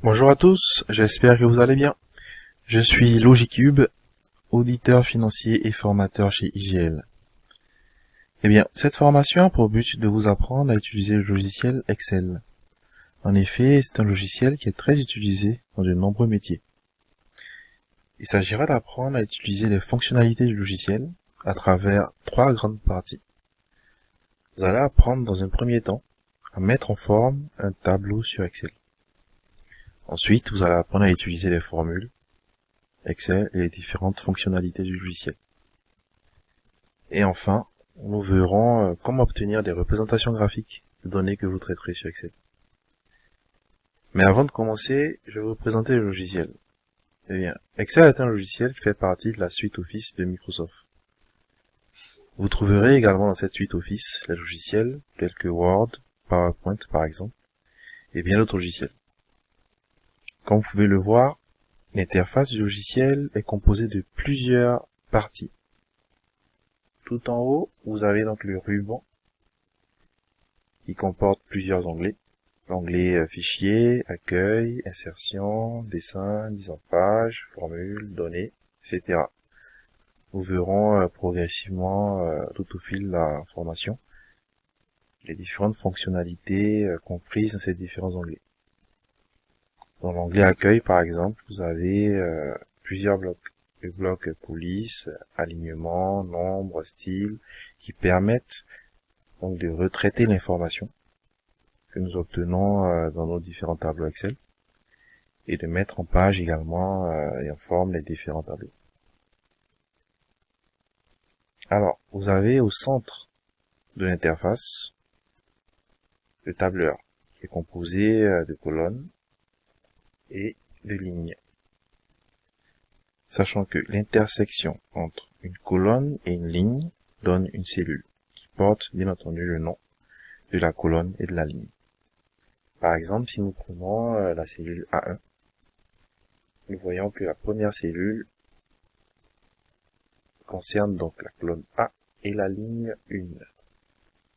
Bonjour à tous, j'espère que vous allez bien. Je suis Logicube, auditeur financier et formateur chez IGL. Eh bien, cette formation a pour but de vous apprendre à utiliser le logiciel Excel. En effet, c'est un logiciel qui est très utilisé dans de nombreux métiers. Il s'agira d'apprendre à utiliser les fonctionnalités du logiciel à travers trois grandes parties. Vous allez apprendre dans un premier temps à mettre en forme un tableau sur Excel. Ensuite, vous allez apprendre à utiliser les formules Excel et les différentes fonctionnalités du logiciel. Et enfin, nous verrons comment obtenir des représentations graphiques de données que vous traiterez sur Excel. Mais avant de commencer, je vais vous présenter le logiciel. Eh bien, Excel est un logiciel qui fait partie de la suite Office de Microsoft. Vous trouverez également dans cette suite Office les logiciels tels que Word, PowerPoint par exemple, et bien d'autres logiciels. Comme vous pouvez le voir, l'interface du logiciel est composée de plusieurs parties. Tout en haut, vous avez donc le ruban qui comporte plusieurs onglets. L'onglet Fichier, Accueil, Insertion, Dessin, Mise en page, Formule, Données, etc. Nous verrons progressivement tout au fil de la formation les différentes fonctionnalités comprises dans ces différents onglets. Dans l'onglet Accueil, par exemple, vous avez plusieurs blocs. Le bloc police, alignement, nombre, style, qui permettent donc de retraiter l'information que nous obtenons dans nos différents tableaux Excel et de mettre en page également et en forme les différents tableaux. Alors, vous avez au centre de l'interface le tableur qui est composé de colonnes et de lignes. Sachant que l'intersection entre une colonne et une ligne donne une cellule qui porte bien entendu le nom de la colonne et de la ligne. Par exemple, si nous prenons la cellule A1, nous voyons que la première cellule concerne donc la colonne A et la ligne 1.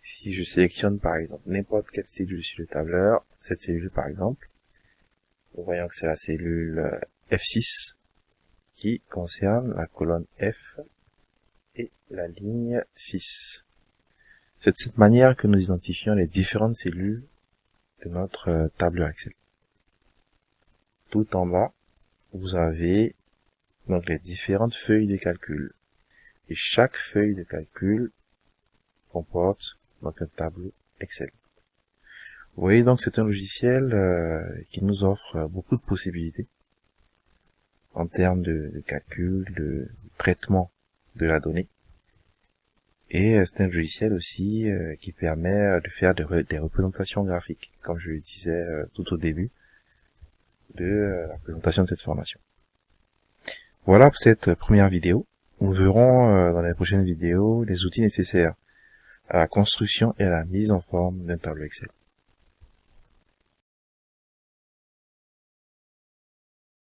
Si je sélectionne par exemple n'importe quelle cellule sur le tableur, cette cellule par exemple, nous voyons que c'est la cellule F6 qui concerne la colonne F et la ligne 6. C'est de cette manière que nous identifions les différentes cellules de notre tableur Excel. Tout en bas, vous avez donc les différentes feuilles de calcul. Et chaque feuille de calcul comporte donc un tableau Excel. Vous voyez donc c'est un logiciel qui nous offre beaucoup de possibilités en termes de calcul, de traitement de la donnée. Et c'est un logiciel aussi qui permet de faire des représentations graphiques, comme je le disais tout au début de la présentation de cette formation. Voilà pour cette première vidéo. Nous verrons dans les prochaines vidéos les outils nécessaires à la construction et à la mise en forme d'un tableau Excel.